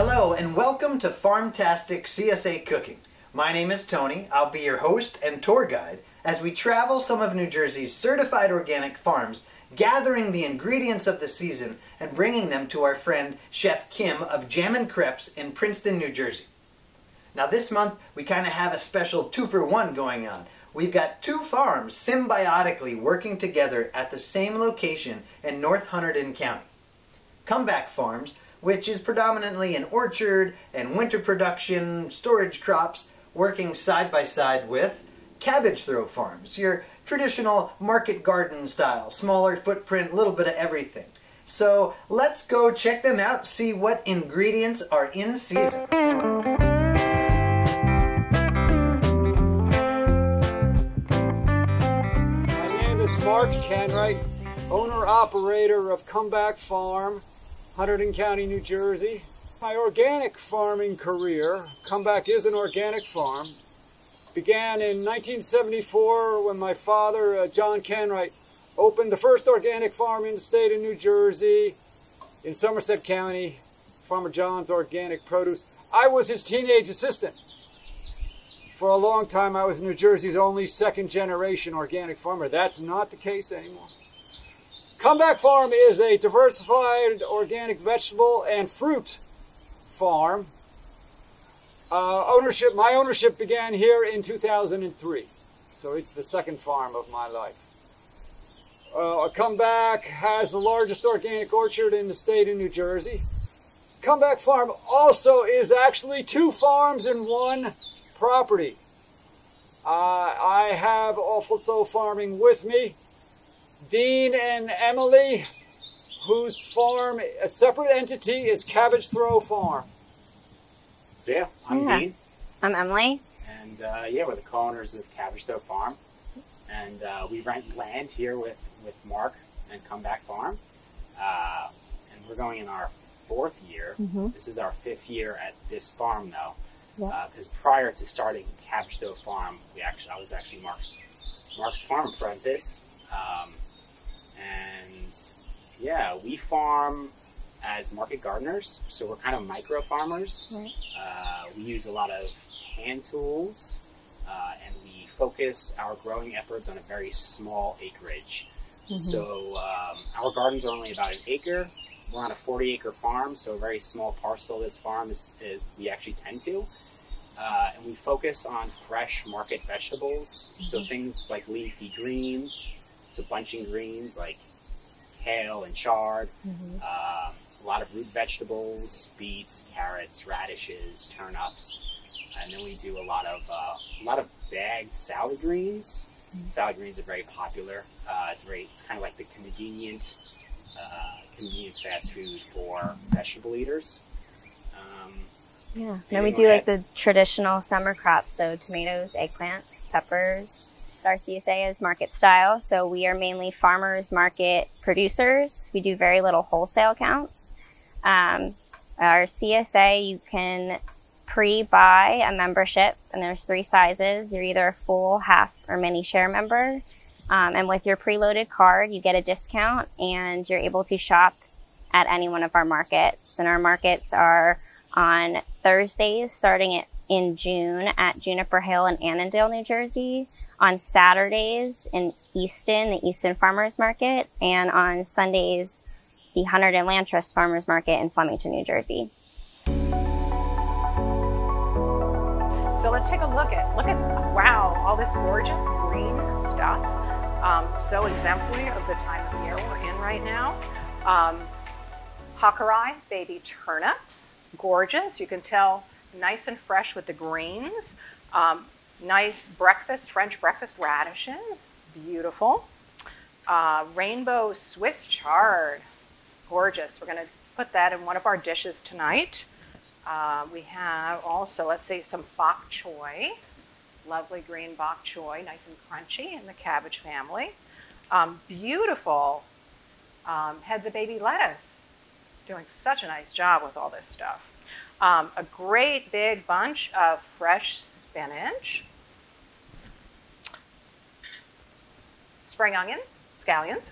Hello and welcome to Farmtastic CSA Cooking. My name is Tony. I'll be your host and tour guide as we travel some of New Jersey's certified organic farms, gathering the ingredients of the season and bringing them to our friend Chef Kim of Jammin Crepes in Princeton, New Jersey. Now this month we kind of have a special 2-for-1 going on. We've got two farms symbiotically working together at the same location in North Hunterdon County. Comeback Farms, which is predominantly an orchard and winter production, storage crops, working side by side with Cabbage Throw Farms, your traditional market garden style, smaller footprint, little bit of everything. So let's go check them out, see what ingredients are in season. Mark Kennette, owner-operator of Comeback Farm, Hunterdon County, New Jersey. My organic farming career, Comeback is an organic farm, began in 1974 when my father, John Kennette, opened the first organic farm in the state of New Jersey in Somerset County, Farmer John's Organic Produce. I was his teenage assistant. For a long time, I was New Jersey's only second-generation organic farmer. That's not the case anymore. Comeback Farm is a diversified organic vegetable and fruit farm. My ownership began here in 2003, so it's the second farm of my life. Comeback has the largest organic orchard in the state of New Jersey. Comeback Farm also is actually two farms in one property. I have also farming with me Dean and Emily, whose farm, a separate entity, is Cabbage Throw Farm. So yeah, I'm Dean. I'm Emily. And yeah, we're the co-owners of Cabbage Throw Farm. And we rent land here with Mark and Comeback Farm. And we're going in our 4th year. This is our 5th year at this farm though. Because prior to starting Cabbage Throw Farm, I was actually Mark's farm apprentice, and yeah, we farm as market gardeners, so we're kind of micro farmers. Right. We use a lot of hand tools, and we focus our growing efforts on a very small acreage. So our gardens are only about 1 acre. We're on a 40-acre farm, so a very small parcel of this farm is we actually tend to. And we focus on fresh market vegetables, so things like leafy greens, so bunching greens like kale and chard, a lot of root vegetables, beets, carrots, radishes, turnips, and then we do a lot of bagged salad greens. Salad greens are very popular. It's kind of like the convenience fast food for vegetable eaters. Yeah, then we do like the traditional summer crops, so tomatoes, eggplants, peppers. Our CSA is market style, so we are mainly farmers market producers. We do very little wholesale accounts. Our CSA, you can pre-buy a membership, and there's 3 sizes. You're either a full, half, or mini share member. And with your preloaded card, you get a discount, and you're able to shop at any one of our markets. And our markets are on Thursdays starting in June at Juniper Hill in Annandale, New Jersey, on Saturdays in Easton, the Easton Farmers Market, and on Sundays, the Hunterdon Land Trust Farmers Market in Flemington, New Jersey. So let's take a look at, wow, all this gorgeous green stuff. So exemplary of the time of year we're in right now. Hakurei baby turnips. Gorgeous. You can tell nice and fresh with the greens. Nice French breakfast radishes. Beautiful. Rainbow Swiss chard. Gorgeous. We're going to put that in one of our dishes tonight. We have also, let's say, some bok choy. Lovely green bok choy, nice and crunchy in the cabbage family. Beautiful heads of baby lettuce. Doing such a nice job with all this stuff. A great big bunch of fresh spinach. Spring onions, scallions.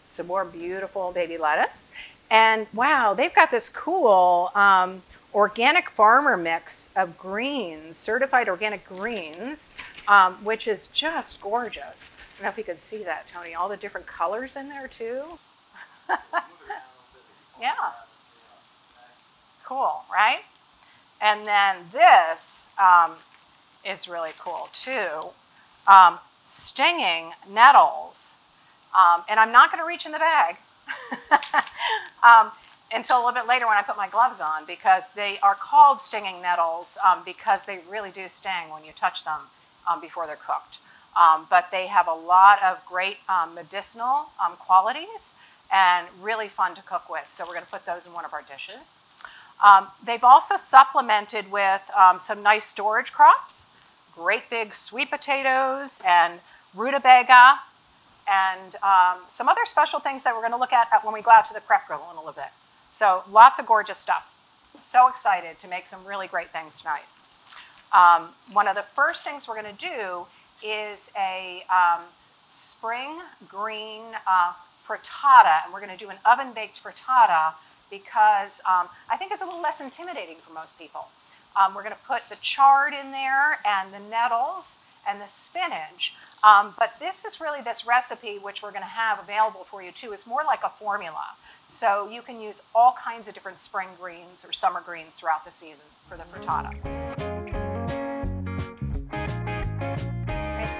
Some more beautiful baby lettuce. And wow, they've got this cool organic farmer mix of greens, certified organic greens, which is just gorgeous. I don't know if you could see that, Tony, all the different colors in there too. Yeah. Cool, right? And then this is really cool too. Stinging nettles. And I'm not going to reach in the bag until a little bit later when I put my gloves on, because they are called stinging nettles because they really do sting when you touch them before they're cooked. But they have a lot of great medicinal qualities and really fun to cook with. So we're going to put those in one of our dishes. They've also supplemented with some nice storage crops, great big sweet potatoes and rutabaga, and some other special things that we're going to look at when we go out to the crepe grill in a little bit. So lots of gorgeous stuff. So excited to make some really great things tonight. One of the first things we're going to do is a spring green frittata, and we're going to do an oven-baked frittata because I think it's a little less intimidating for most people. We're going to put the chard in there and the nettles and the spinach. But this is really, this recipe, which we're going to have available for you too, is more like a formula. So you can use all kinds of different spring greens or summer greens throughout the season for the frittata.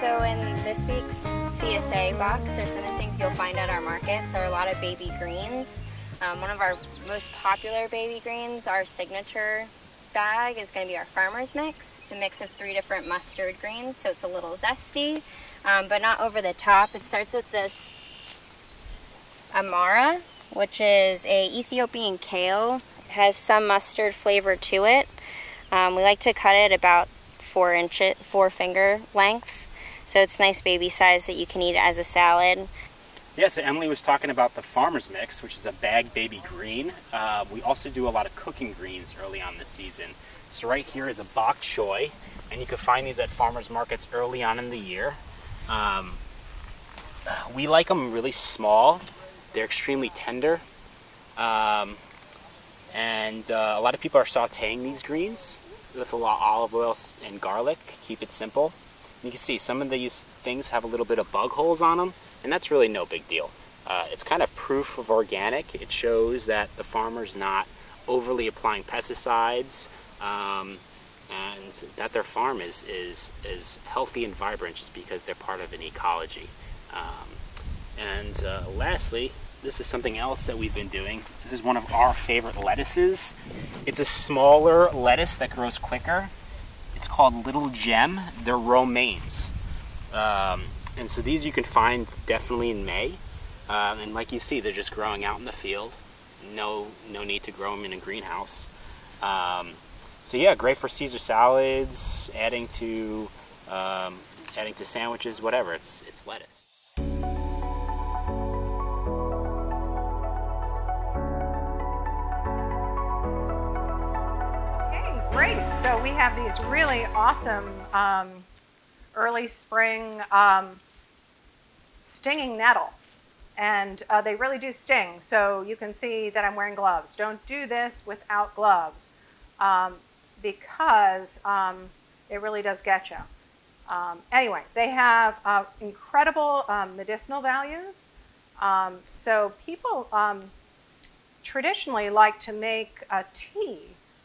So in this week's CSA box, or some of the things you'll find at our markets, are a lot of baby greens. One of our most popular baby greens, our signature bag, is going to be our farmer's mix. It's a mix of 3 different mustard greens, so it's a little zesty, but not over the top. It starts with this amara, which is a Ethiopian kale. It has some mustard flavor to it. We like to cut it about 4 finger length. So it's nice baby size that you can eat as a salad. Yeah, so Emily was talking about the farmer's mix, which is a bagged baby green. We also do a lot of cooking greens early on this season. So right here is a bok choy, and you can find these at farmers markets early on in the year. We like them really small. They're extremely tender. And a lot of people are sauteing these greens with a lot of olive oil and garlic. Keep it simple. You can see some of these things have a little bit of bug holes on them, and that's really no big deal. It's kind of proof of organic. It shows that the farmer's not overly applying pesticides, and that their farm is healthy and vibrant just because they're part of an ecology. Lastly, this is something else that we've been doing. This is one of our favorite lettuces. It's a smaller lettuce that grows quicker. It's called Little Gem. They're romaines. And so these you can find definitely in May. And like you see, they're just growing out in the field. No need to grow them in a greenhouse. So yeah, great for Caesar salads, adding to sandwiches, whatever. It's lettuce. Great. So we have these really awesome early spring stinging nettle. And they really do sting. So you can see that I'm wearing gloves. Don't do this without gloves because it really does get you. Anyway, they have incredible medicinal values. So people traditionally like to make a tea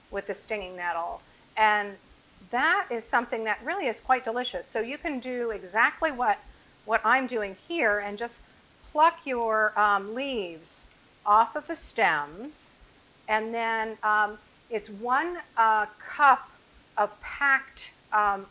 with the stinging nettle, and that is something that really is quite delicious. So you can do exactly what I'm doing here and just pluck your leaves off of the stems, and then it's 1 cup of packed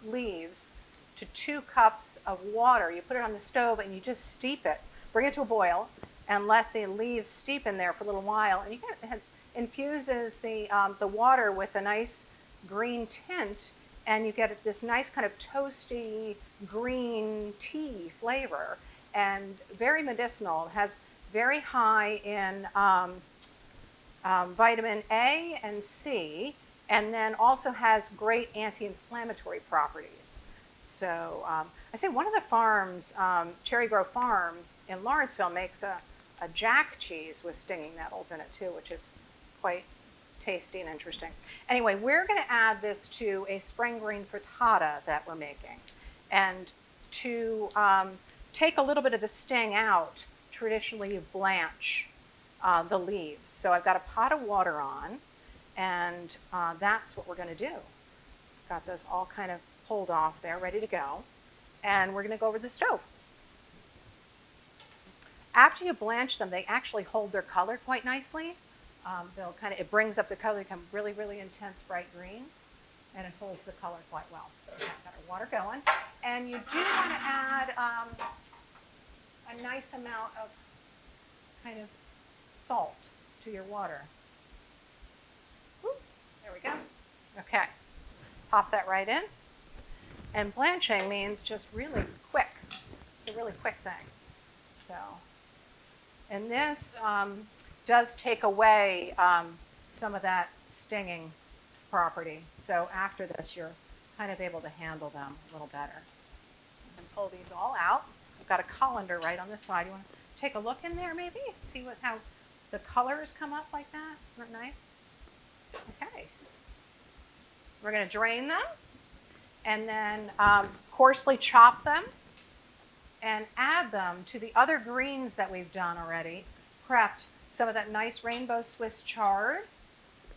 leaves to 2 cups of water. You put it on the stove and you just steep it, bring it to a boil, and let the leaves steep in there for a little while, and you get infuses the water with a nice green tint, and you get this nice kind of toasty green tea flavor, and very medicinal. It has very high in vitamin A and C, and then also has great anti-inflammatory properties. So I say one of the farms, Cherry Grove Farm in Lawrenceville, makes a a jack cheese with stinging nettles in it too, which is quite tasty and interesting. Anyway, we're going to add this to a spring green frittata that we're making. And to take a little bit of the sting out, traditionally you blanch the leaves. So I've got a pot of water on, and that's what we're going to do. Got those all kind of pulled off there, ready to go. And we're going to go over to the stove. After you blanch them, they actually hold their color quite nicely. It brings up the color, become really, really intense bright green, and it holds the color quite well. Got our water going. And you do want to add a nice amount of kind of salt to your water. Woo, there we go. Okay, pop that right in. And blanching means just really quick. It's a really quick thing. So, and this does take away some of that stinging property. So after this, you're kind of able to handle them a little better. You can pull these all out. I've got a colander right on the side. You want to take a look in there maybe? See how the colors come up like that? Isn't that nice? Okay. We're going to drain them and then coarsely chop them and add them to the other greens that we've done already. Prepped some of that nice rainbow Swiss chard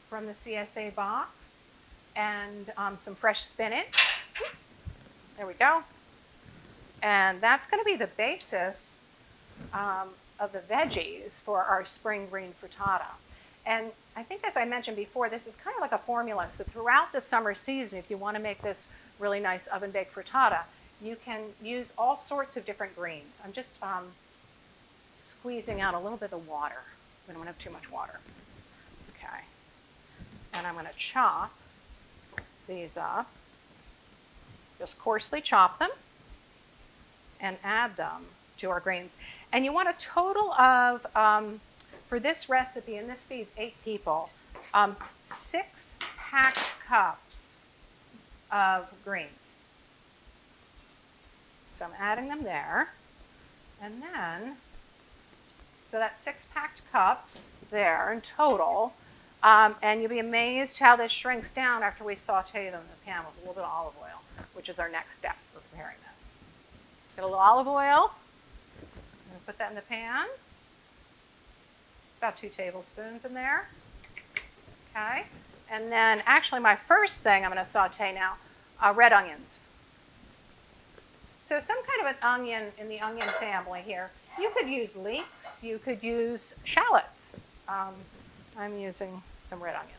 from the CSA box and some fresh spinach. There we go. And that's going to be the basis of the veggies for our spring green frittata. And I think, as I mentioned before, this is kind of like a formula. So throughout the summer season, if you want to make this really nice oven-baked frittata, you can use all sorts of different greens. I'm just squeezing out a little bit of water. We don't want to have too much water. Okay. And I'm going to chop these up. Just coarsely chop them and add them to our greens. And you want a total of, for this recipe, and this feeds 8 people, 6 packed cups of greens. So I'm adding them there. And then, so that's 6 packed cups there in total. And you'll be amazed how this shrinks down after we saute them in the pan with a little bit of olive oil, which is our next step for preparing this. Get a little olive oil. I'm going to put that in the pan. About 2 tablespoons in there. Okay. And then actually my first thing I'm going to saute now, red onions. So some kind of an onion in the onion family here. You could use leeks. You could use shallots. I'm using some red onion.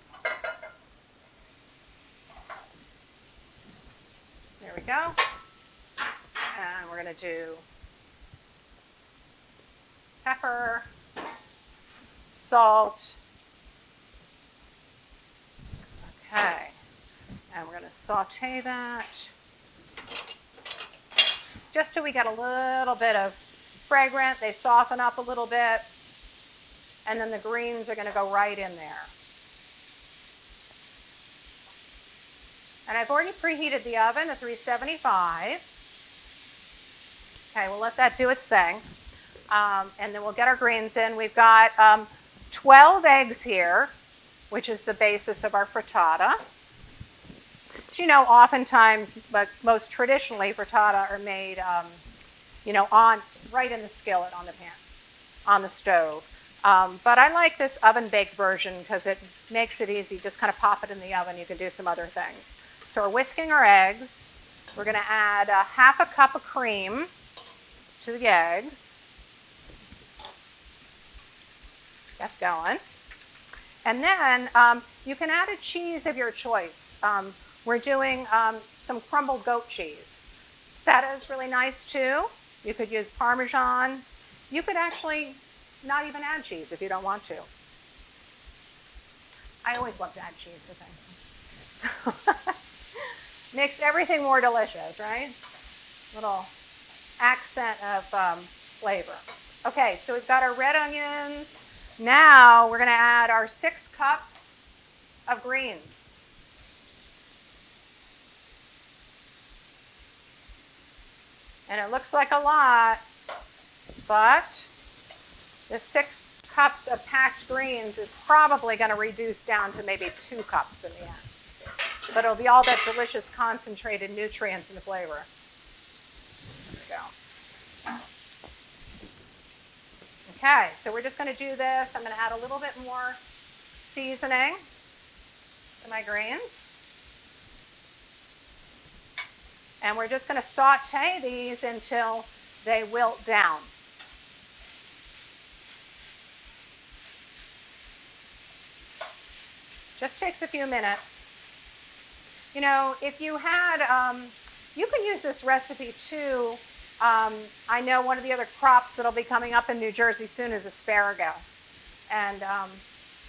There we go. And we're going to do pepper, salt. Okay. And we're going to saute that just till we get a little bit of fragrant. They soften up a little bit. And then the greens are going to go right in there. And I've already preheated the oven to 375. Okay, we'll let that do its thing. And then we'll get our greens in. We've got 12 eggs here, which is the basis of our frittata. You know, oftentimes, but most traditionally, frittata are made, you know, right in the skillet on the pan, on the stove. But I like this oven-baked version because it makes it easy. Just kind of pop it in the oven. You can do some other things. So we're whisking our eggs. We're going to add 1/2 cup of cream to the eggs. Get going. And then you can add a cheese of your choice. We're doing some crumbled goat cheese. That is really nice too. You could use Parmesan. You could actually not even add cheese if you don't want to. I always love to add cheese to things. Makes everything more delicious, right? Little accent of flavor. Okay, so we've got our red onions. Now we're going to add our 6 cups of greens. And it looks like a lot, but the 6 cups of packed greens is probably going to reduce down to maybe 2 cups in the end. But it'll be all that delicious concentrated nutrients and flavor. There we go. Okay, so we're just going to do this. I'm going to add a little bit more seasoning to my greens. And we're just going to saute these until they wilt down. Just takes a few minutes. You know, if you had, you could use this recipe too. I know one of the other crops that'll be coming up in New Jersey soon is asparagus. And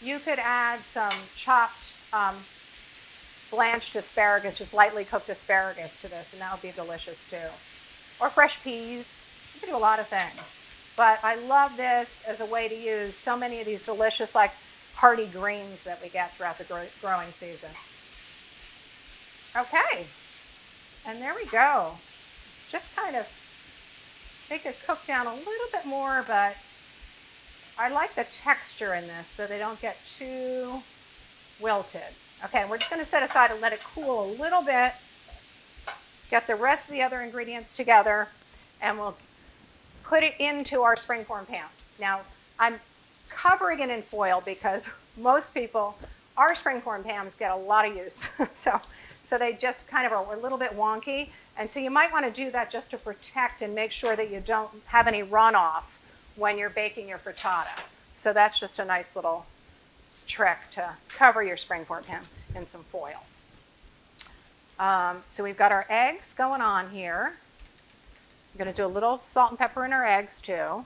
you could add some chopped blanched asparagus, just lightly cooked asparagus to this, and that would be delicious too. Or fresh peas. You can do a lot of things. But I love this as a way to use so many of these delicious, like, hearty greens that we get throughout the growing season. Okay, and there we go. Just kind of make it cook down a little bit more, but I like the texture in this so they don't get too wilted. Okay, we're just going to set aside and let it cool a little bit, get the rest of the other ingredients together, and we'll put it into our springform pan. Now, I'm covering it in foil because most people, our springform pans get a lot of use. So they just kind of are a little bit wonky. And so you might want to do that just to protect and make sure that you don't have any runoff when you're baking your frittata. So that's just a nice little trick to cover your springform pan in some foil. So we've got our eggs going on here. I'm going to do a little salt and pepper in our eggs too.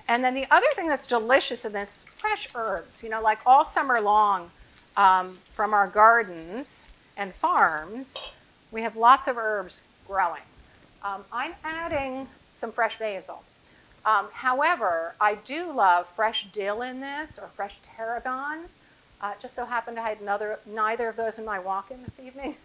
And then the other thing that's delicious in this, fresh herbs. You know, like all summer long from our gardens and farms, we have lots of herbs growing. I'm adding some fresh basil. However, I do love fresh dill in this, or fresh tarragon. Just so happened I had neither of those in my walk-in this evening.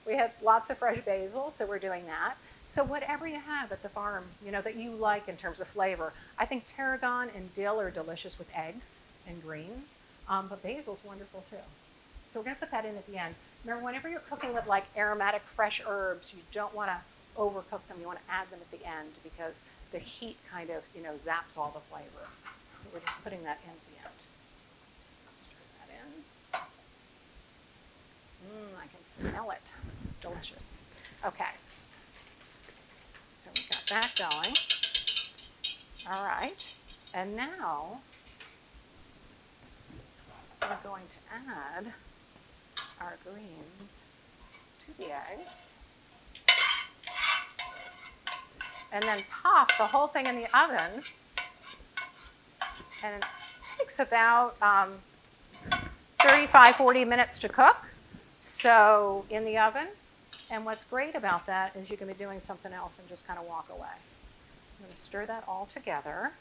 We had lots of fresh basil, so we're doing that. So whatever you have at the farm, you know, that you like in terms of flavor. I think tarragon and dill are delicious with eggs and greens, but basil's wonderful too. So we're going to put that in at the end. Remember, whenever you're cooking with like aromatic fresh herbs, you don't want to overcook them. You want to add them at the end because the heat kind of, you know, zaps all the flavor. So we're just putting that in at the end. Stir that in. I can smell it. Delicious. Okay. So we got that going. All right. And now we're going to add our greens to the eggs. And then pop the whole thing in the oven. And it takes about 35-40 minutes to cook. So in the oven. And what's great about that is you can be doing something else and just kind of walk away. I'm going to stir that all together.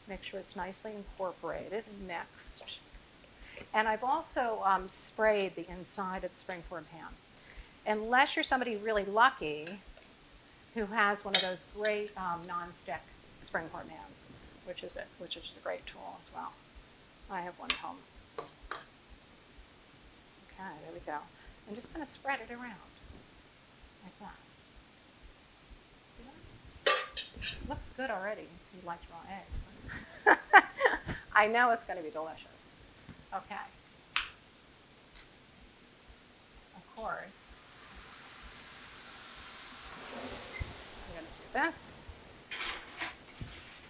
Make sure it's nicely incorporated. Next. And I've also sprayed the inside of the springform pan. Unless you're somebody really lucky who has one of those great non-stick springform pans, which is a great tool as well. I have one at home. Okay, there we go. I'm just going to spread it around like that. See that? Looks good already if you like raw eggs. I know it's going to be delicious. Okay. Of course, I'm going to do this.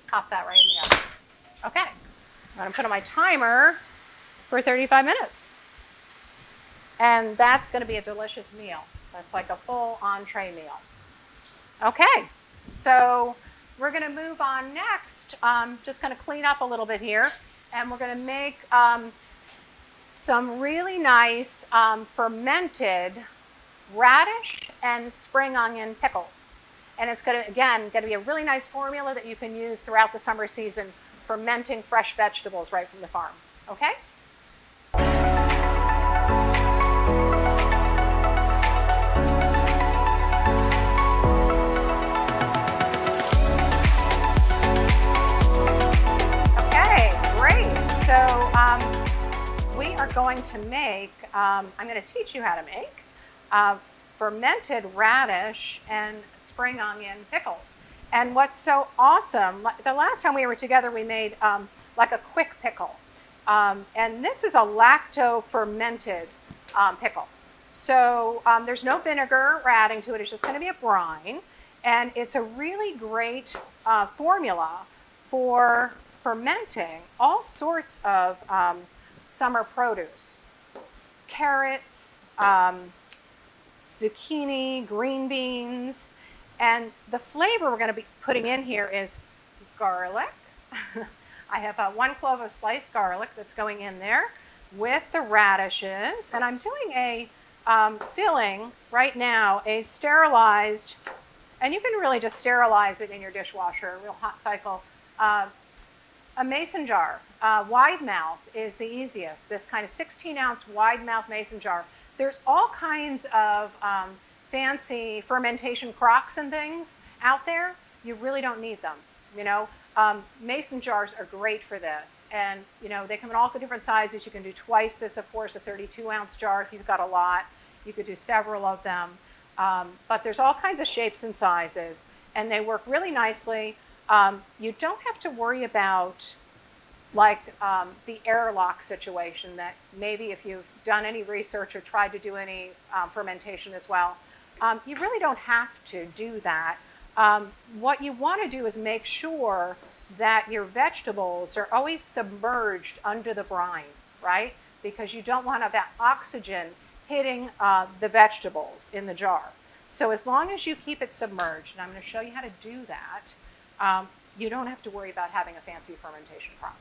Pop that right in the oven. Okay. I'm going to put on my timer for 35 minutes. And that's going to be a delicious meal. That's like a full entree meal. Okay. So we're going to move on next. Just going to clean up a little bit here. And we're going to make some really nice fermented radish and spring onion pickles. And it's going to, again, going to be a really nice formula that you can use throughout the summer season, fermenting fresh vegetables right from the farm. Okay? going to make, I'm going to teach you how to make fermented radish and spring onion pickles. And what's so awesome, the last time we were together, we made like a quick pickle. And this is a lacto-fermented pickle. So there's no vinegar we're adding to it. It's just going to be a brine. And it's a really great formula for fermenting all sorts of summer produce. Carrots, zucchini, green beans. And the flavor we're going to be putting in here is garlic. I have 1 clove of sliced garlic that's going in there with the radishes. And I'm doing a filling right now, a sterilized, and you can really just sterilize it in your dishwasher, a real hot cycle. A mason jar, wide mouth is the easiest. This kind of 16-ounce wide mouth mason jar. There's all kinds of fancy fermentation crocks and things out there. You really don't need them, you know. Mason jars are great for this, and you know they come in all the different sizes. You can do twice this, of course, a 32-ounce jar if you've got a lot. You could do several of them, but there's all kinds of shapes and sizes, and they work really nicely. You don't have to worry about like the airlock situation that maybe if you've done any research or tried to do any fermentation as well, you really don't have to do that. What you want to do is make sure that your vegetables are always submerged under the brine, right? Because you don't want to have that oxygen hitting the vegetables in the jar. So as long as you keep it submerged, and I'm going to show you how to do that, you don't have to worry about having a fancy fermentation crock.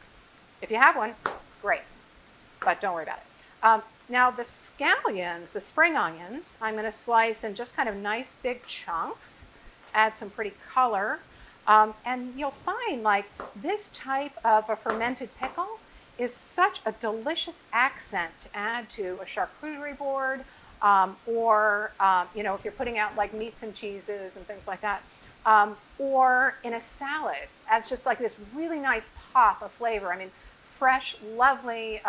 If you have one, great, but don't worry about it. Now the scallions, the spring onions, I'm going to slice in just kind of nice big chunks, add some pretty color, and you'll find like this type of a fermented pickle is such a delicious accent to add to a charcuterie board, or you know, if you're putting out like meats and cheeses and things like that, or in a salad, adds just like this really nice pop of flavor. I mean, fresh, lovely,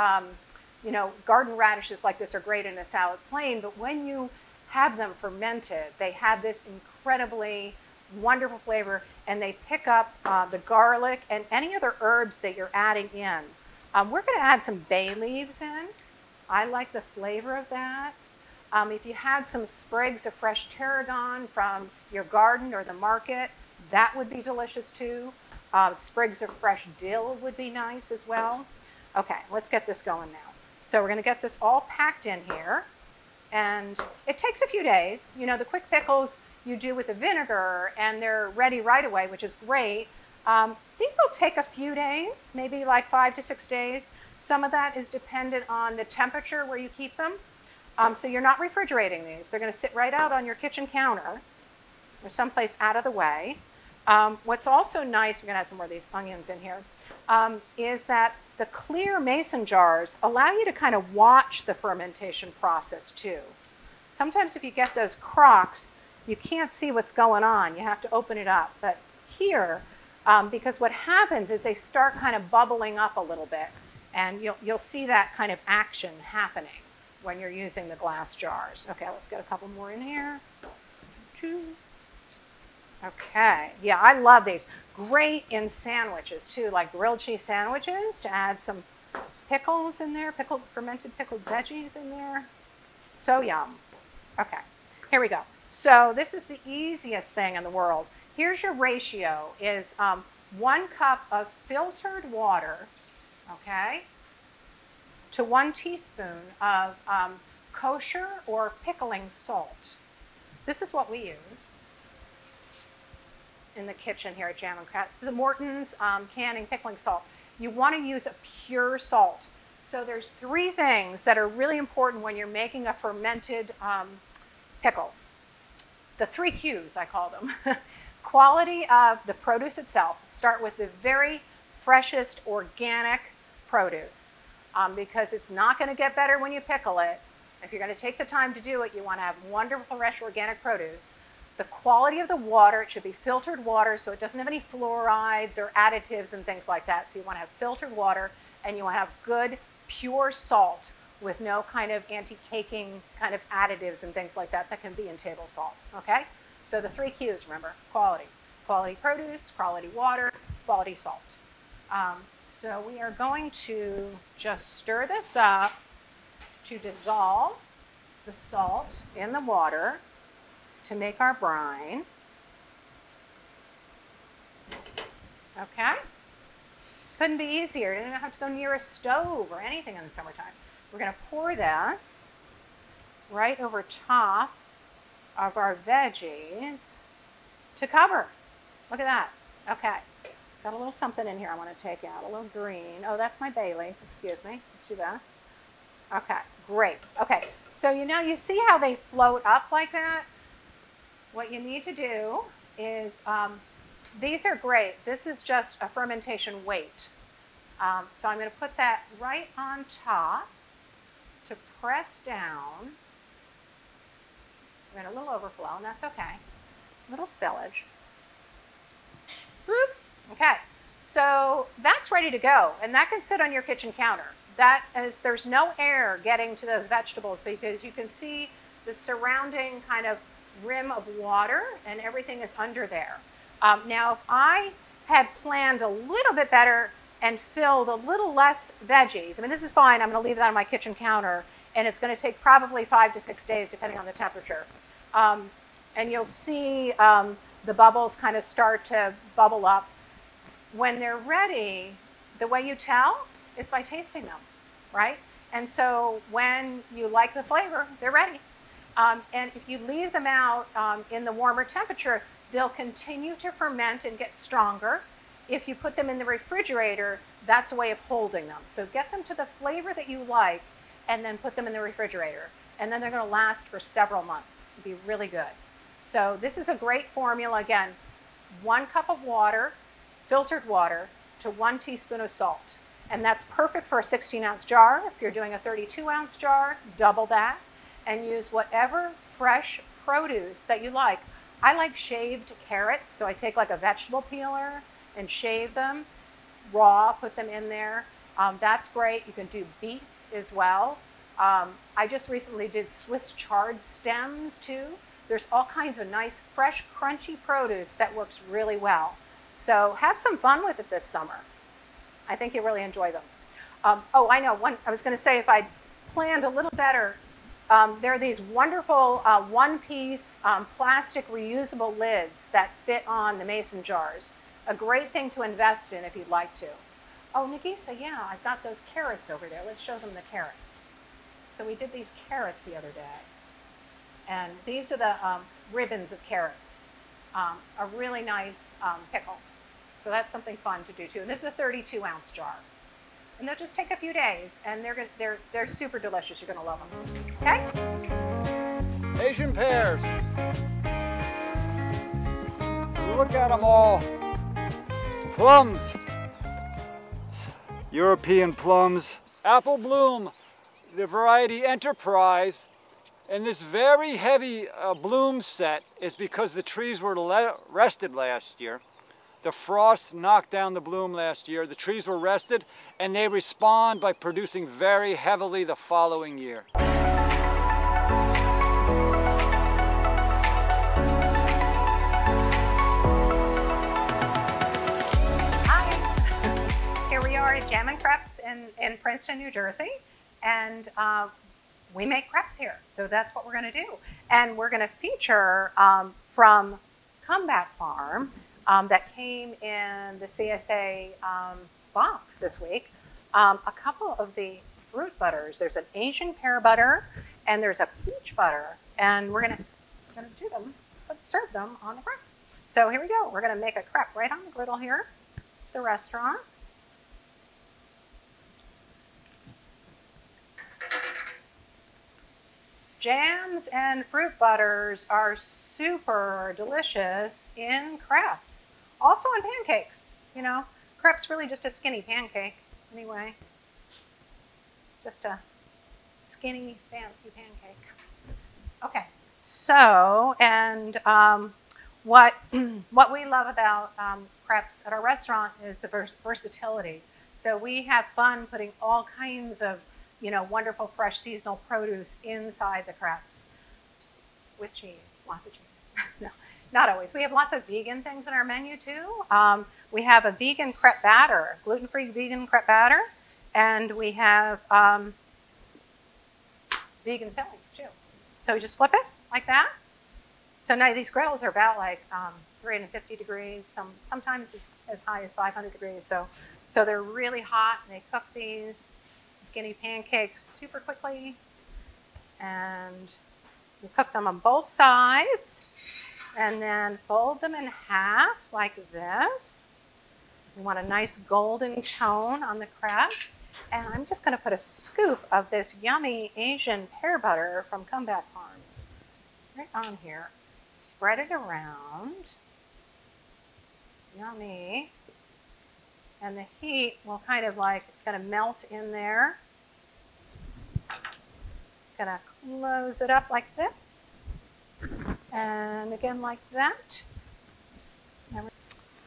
you know, garden radishes like this are great in a salad plain, but when you have them fermented, they have this incredibly wonderful flavor, and they pick up the garlic and any other herbs that you're adding in. We're going to add some bay leaves in. I like the flavor of that. If you had some sprigs of fresh tarragon from your garden or the market, that would be delicious too. Sprigs of fresh dill would be nice as well. Okay, let's get this going now. So we're going to get this all packed in here, and it takes a few days. You know, the quick pickles you do with the vinegar, and they're ready right away, which is great. These will take a few days, maybe like 5 to 6 days. Some of that is dependent on the temperature where you keep them. So you're not refrigerating these. They're going to sit right out on your kitchen counter or someplace out of the way. What's also nice, we're going to add some more of these onions in here, is that the clear mason jars allow you to kind of watch the fermentation process too. Sometimes if you get those crocks, you can't see what's going on. You have to open it up. But here, because what happens is they start kind of bubbling up a little bit, and you'll see that kind of action happening when you're using the glass jars. Okay, let's get a couple more in here. 2. Okay, yeah, I love these. Great in sandwiches too, like grilled cheese sandwiches, to add some pickles in there, fermented pickled veggies in there. So yum. Okay, here we go. So this is the easiest thing in the world. Here's your ratio, is 1 cup of filtered water, okay, to 1 teaspoon of kosher or pickling salt. This is what we use in the kitchen here at Jammin Crepes. The Morton's canning pickling salt. You want to use a pure salt. So there's 3 things that are really important when you're making a fermented pickle. The 3 Qs, I call them. Quality of the produce itself. Start with the very freshest organic produce, because it's not going to get better when you pickle it. If you're going to take the time to do it, you want to have wonderful fresh organic produce. The quality of the water, it should be filtered water, so it doesn't have any fluorides or additives and things like that. So you want to have filtered water, and you want to have good, pure salt with no kind of anti-caking kind of additives and things like that that can be in table salt, okay? So the 3 Qs, remember, quality. Quality produce, quality water, quality salt. So we are going to just stir this up to dissolve the salt in the water to make our brine. Okay? Couldn't be easier. You don't have to go near a stove or anything in the summertime. We're going to pour this right over top of our veggies to cover. Look at that. Okay. Got a little something in here I want to take out. A little green. Oh, that's my bay leaf. Excuse me. Let's do this. Okay. Great. Okay. So you see how they float up like that? What you need to do is, these are great. This is just a fermentation weight. So I'm going to put that right on top to press down. We had a little overflow, and that's okay. A little spillage. Boop. Okay, so that's ready to go, and that can sit on your kitchen counter. That is, there's no air getting to those vegetables because you can see the surrounding kind of rim of water, and everything is under there. Now, if I had planned a little bit better and filled a little less veggies, I mean, this is fine. I'm going to leave that on my kitchen counter, and it's going to take probably 5 to 6 days, depending on the temperature. And you'll see the bubbles kind of start to bubble up. When they're ready, the way you tell is by tasting them, right? And so when you like the flavor, they're ready. And if you leave them out in the warmer temperature, they'll continue to ferment and get stronger. If you put them in the refrigerator, that's a way of holding them. So get them to the flavor that you like and then put them in the refrigerator. And then they're going to last for several months. It'll be really good. So this is a great formula. Again, 1 cup of water, filtered water, to 1 teaspoon of salt. And that's perfect for a 16-ounce jar. If you're doing a 32-ounce jar, double that. And use whatever fresh produce that you like. I like shaved carrots, so I take like a vegetable peeler and shave them raw, put them in there. That's great. You can do beets as well. I just recently did Swiss chard stems too. There's all kinds of nice, fresh, crunchy produce that works really well. So have some fun with it this summer. I think you'll really enjoy them. Oh, I know. I was going to say, if I planned a little better, there are these wonderful one-piece plastic reusable lids that fit on the mason jars. A great thing to invest in if you'd like to. Oh, Nagisa, yeah, I've got those carrots over there. Let's show them the carrots. So we did these carrots the other day. And these are the ribbons of carrots. A really nice pickle. So that's something fun to do too. And this is a 32-ounce jar. And they'll just take a few days, and they're super delicious. You're going to love them. Okay? Asian pears. Look at them all. Plums. European plums. Apple bloom, the variety Enterprise. And this very heavy bloom set is because the trees were rested last year. The frost knocked down the bloom last year. The trees were rested, and they respond by producing very heavily the following year. Hi, here we are at Jammin Crepes in Princeton, New Jersey, and we make crepes here, so that's what we're going to do. And we're going to feature from Comeback Farm, that came in the CSA box this week, a couple of the fruit butters. There's an Asian pear butter and there's a peach butter, and we're gonna do them, but serve them on the crepe. So here we go. We're gonna make a crepe right on the griddle here, the restaurant. Jams and fruit butters are super delicious in crepes. Also in pancakes, you know. Crepe's really just a skinny pancake anyway. Just a skinny, fancy pancake. Okay, so, and what we love about crepes at our restaurant is the versatility. So we have fun putting all kinds of you know, wonderful fresh seasonal produce inside the crepes with cheese, lots of cheese. No, not always. We have lots of vegan things in our menu too. We have a vegan crepe batter, gluten-free vegan crepe batter, and we have vegan fillings too. So we just flip it like that. So now these griddles are about like 350 degrees, sometimes as high as 500 degrees. So they're really hot, and they cook these skinny pancakes super quickly. And you cook them on both sides, and then fold them in half like this. You want a nice golden tone on the crepe. And I'm just going to put a scoop of this yummy Asian pear butter from Comeback Farms right on here. Spread it around. Yummy. And the heat will kind of like, it's going to melt in there. Going to close it up like this. And again like that. And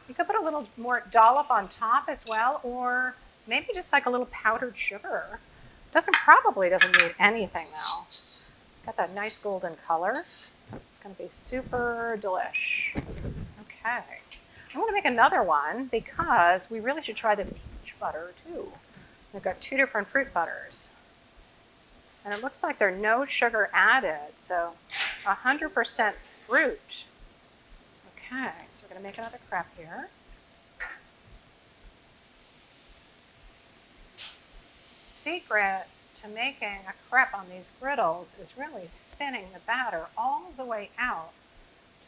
you could put a little more dollop on top as well, or maybe just like a little powdered sugar. Probably doesn't need anything though. Got that nice golden color. It's going to be super delish. Okay. I want to make another one because we really should try the peach butter too. We've got 2 different fruit butters. And it looks like there's no sugar added, so 100% fruit. Okay, so we're going to make another crepe here. Secret to making a crepe on these griddles is really spinning the batter all the way out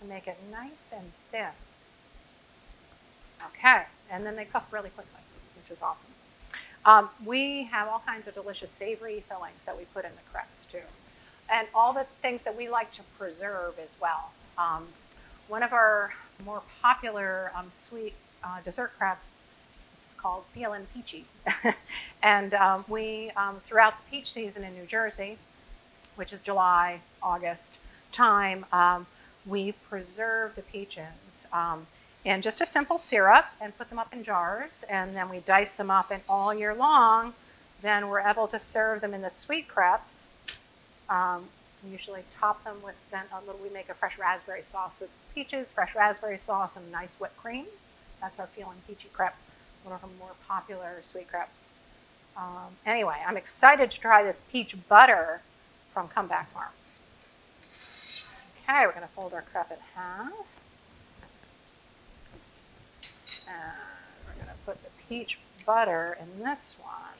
to make it nice and thin. Okay, and then they cook really quickly, which is awesome. We have all kinds of delicious savory fillings that we put in the crepes too. And all the things that we like to preserve as well. One of our more popular sweet dessert crepes is called Feelin' Peachy. And we, throughout the peach season in New Jersey, which is July, August time, we preserve the peaches in just a simple syrup and put them up in jars, and then we dice them up, and all year long, then we're able to serve them in the sweet crepes. We usually top them with then we make a fresh raspberry sauce. It's peaches, fresh raspberry sauce, and nice whipped cream. That's our Feelin' Peachy crepe, one of our more popular sweet crepes. Anyway, I'm excited to try this peach butter from Comeback Farm. Okay, we're going to fold our crepe in half. And we're going to put the peach butter in this one.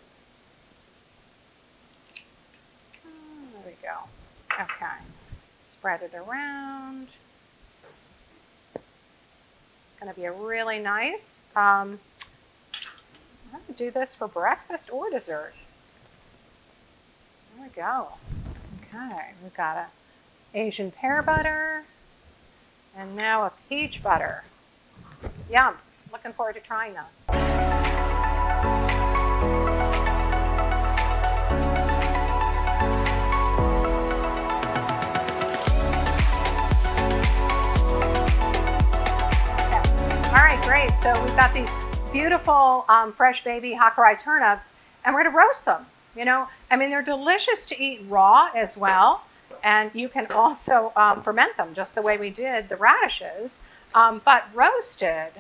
There we go. Okay. Spread it around. It's going to be a really nice, I'm going to do this for breakfast or dessert. There we go. Okay, we've got a Asian pear butter and now a peach butter. Yum. Looking forward to trying those. All right, great. So we've got these beautiful fresh baby Hakurei turnips, and we're going to roast them. You know, I mean, they're delicious to eat raw as well, and you can also ferment them just the way we did the radishes. But roasted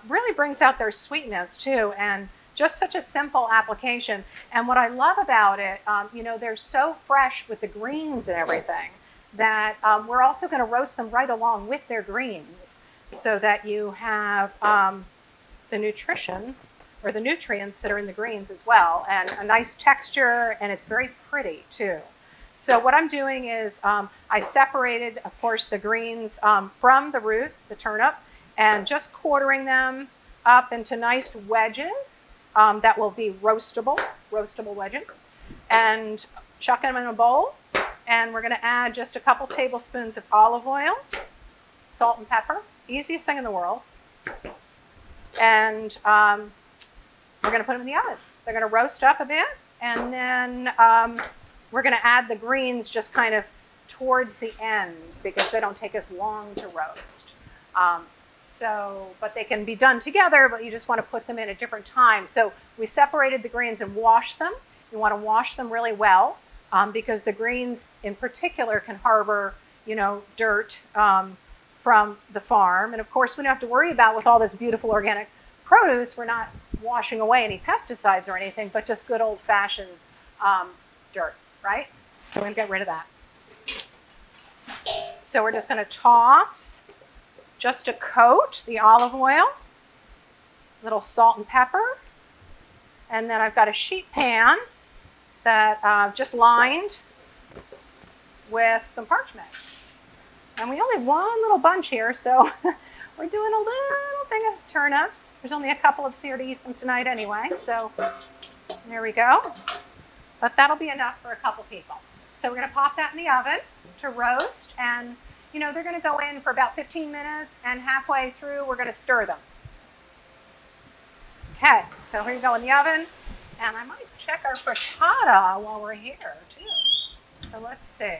really brings out their sweetness too, and just such a simple application. And what I love about it, you know, they're so fresh with the greens and everything that we're also going to roast them right along with their greens, so that you have the nutrition or the nutrients that are in the greens as well, and a nice texture, and it's very pretty too. So what I'm doing is I separated, of course, the greens from the root, the turnip, and just quartering them up into nice wedges that will be roastable wedges, and chucking them in a bowl. And we're going to add just a couple tablespoons of olive oil, salt and pepper, easiest thing in the world. And we're going to put them in the oven. They're going to roast up a bit, and then we're going to add the greens just kind of towards the end because they don't take as long to roast. But they can be done together, but you just want to put them in at different times. So we separated the greens and washed them, You want to wash them really well because the greens in particular can harbor, you know, dirt from the farm. And of course, we don't have to worry about with all this beautiful organic produce, we're not washing away any pesticides or anything, but just good old-fashioned dirt, right? So we're going to get rid of that. So we're just going to toss just a coat, the olive oil, a little salt and pepper, and then I've got a sheet pan that just lined with some parchment. And we only have one little bunch here, so we're doing a little thing of turnips. There's only a couple of us here to eat them tonight anyway, so there we go. But that'll be enough for a couple people. So we're going to pop that in the oven to roast, and you know, they're going to go in for about 15 minutes, and halfway through we're going to stir them. Okay, so here you go in the oven, and I might check our frittata while we're here too. So let's see.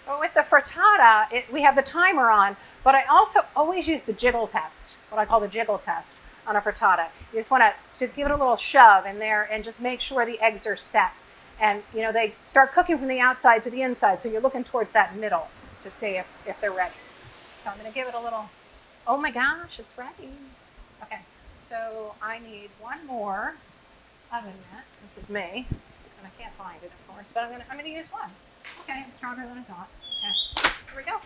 Well, with the frittata, we have the timer on, but I also always use the jiggle test, what I call the jiggle test on a frittata. You just want to give it a little shove in there and just make sure the eggs are set. And you know, they start cooking from the outside to the inside, so you're looking towards that middle to see if they're ready. So I'm going to give it a little, oh my gosh, it's ready. Okay, so I need one more oven mitt. This is me, and I can't find it, of course, but I'm going to use one. Okay, it's stronger than I thought. Okay, here we go.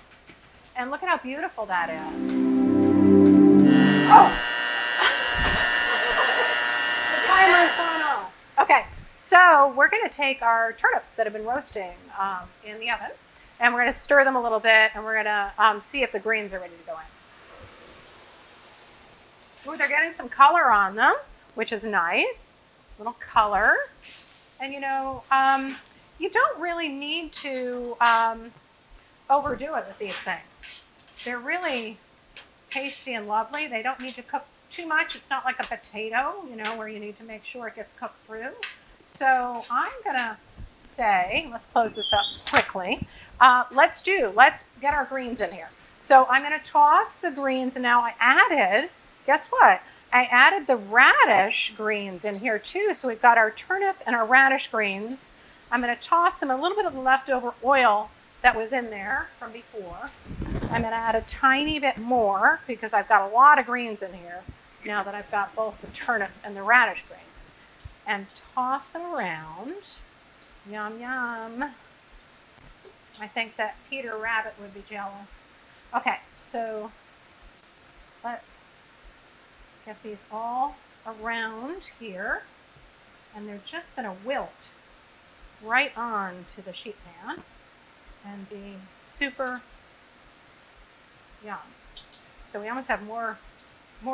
And look at how beautiful that is. Oh! The timer's gone off. Okay, so we're going to take our turnips that have been roasting in the oven, and we're going to stir them a little bit, and we're going to see if the greens are ready to go in. Ooh, they're getting some color on them, which is nice. A little color. And you know, you don't really need to overdo it with these things. They're really tasty and lovely. They don't need to cook too much. It's not like a potato, you know, where you need to make sure it gets cooked through. So I'm gonna say, let's close this up quickly. Let's get our greens in here. So I'm gonna toss the greens, and now I added, guess what? I added the radish greens in here too. So we've got our turnip and our radish greens. I'm going to toss them a little bit of the leftover oil that was in there from before. I'm going to add a tiny bit more because I've got a lot of greens in here now that I've got both the turnip and the radish greens. And toss them around. Yum, yum. I think that Peter Rabbit would be jealous. Okay, so let's get these all around here. And they're just going to wilt right on to the sheet pan and be super yum. So we almost have more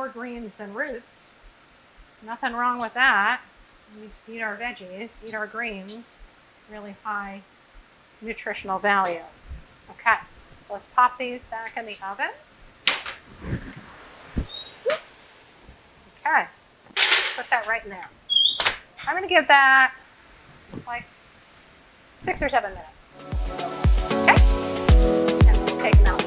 greens than roots. Nothing wrong with that. We eat our veggies, eat our greens. Really high nutritional value. Okay, so let's pop these back in the oven. Okay, put that right in there. I'm going to give that like 6 or 7 minutes. Okay, and we'll take them out.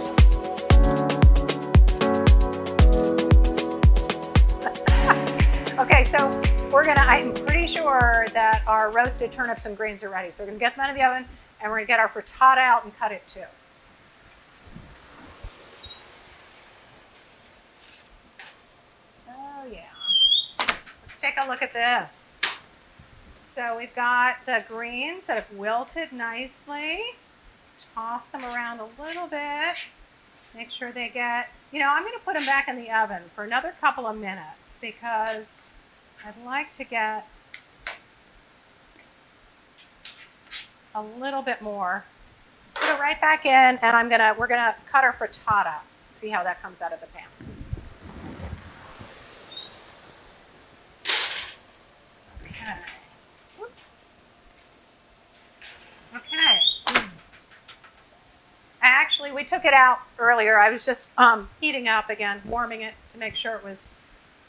Okay, so I'm pretty sure that our roasted turnips and greens are ready. So we're going to get them out of the oven, and we're going to get our frittata out and cut it too. Oh yeah. Let's take a look at this. So we've got the greens that have wilted nicely. Toss them around a little bit. Make sure they get, you know, I'm going to put them back in the oven for another couple of minutes because I'd like to get a little bit more. Put it right back in, and we're gonna cut our frittata. See how that comes out of the pan. Okay. Whoops. Okay. Actually, we took it out earlier. I was just heating up again, warming it to make sure it was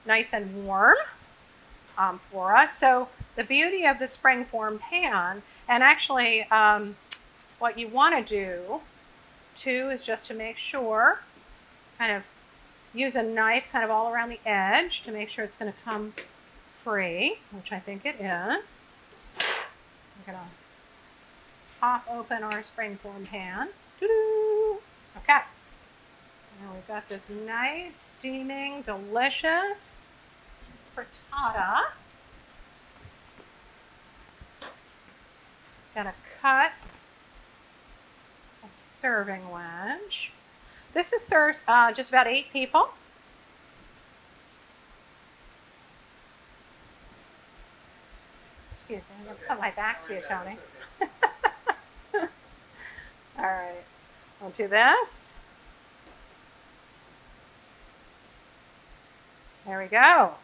nice and warm for us. So the beauty of the springform pan, and actually what you want to do too is just to make sure, kind of use a knife kind of all around the edge to make sure it's going to come free, which I think it is. gonna pop open our springform pan. Doo-doo. Okay. Now we've got this nice, steaming, delicious frittata. Got a cut of serving wedge. This is serves just about 8 people. Excuse me, I'm going to put my back to you, Tony. All right, we'll do this. There we go.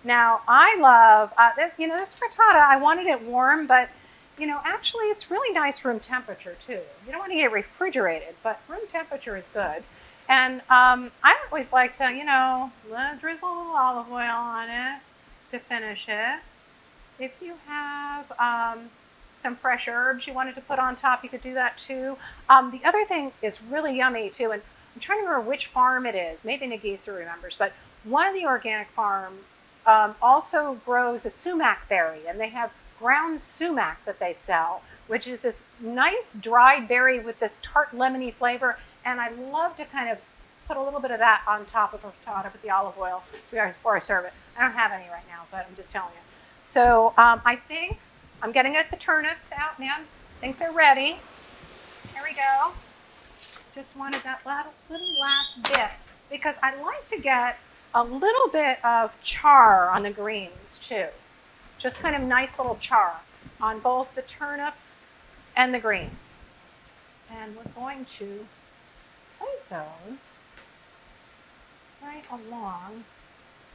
Now, I love, this frittata, I wanted it warm, but, actually it's really nice room temperature, too. You don't want to get it refrigerated, but room temperature is good. And I always like to, drizzle a little olive oil on it to finish it. If you have some fresh herbs you wanted to put on top, you could do that too. The other thing is really yummy too, and I'm trying to remember which farm it is. Maybe Nagisa remembers, but one of the organic farms also grows a sumac berry, and they have ground sumac that they sell, which is this nice dried berry with this tart lemony flavor. And I love to kind of put a little bit of that on top of a frittata with the olive oil before I serve it. I don't have any right now, but I'm just telling you. So I think I'm getting the turnips out now. I think they're ready. Here we go. Just wanted that little last bit because I like to get a little bit of char on the greens too. Just kind of nice little char on both the turnips and the greens. And we're going to plate those right along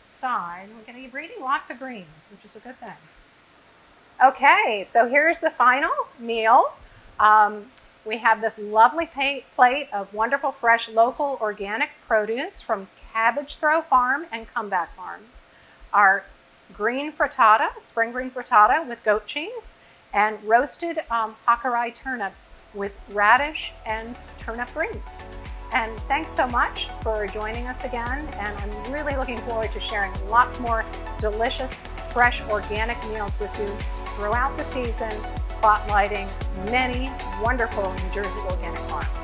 side. We're going to be eating lots of greens, which is a good thing. Okay, so here's the final meal. We have this lovely plate of wonderful, fresh, local, organic produce from Cabbage Throw Farm and Comeback Farms. Our green frittata, spring green frittata with goat cheese, and roasted Hakurei turnips with radish and turnip greens. And thanks so much for joining us again, and I'm really looking forward to sharing lots more delicious, fresh, organic meals with you throughout the season, spotlighting many wonderful New Jersey organic farms.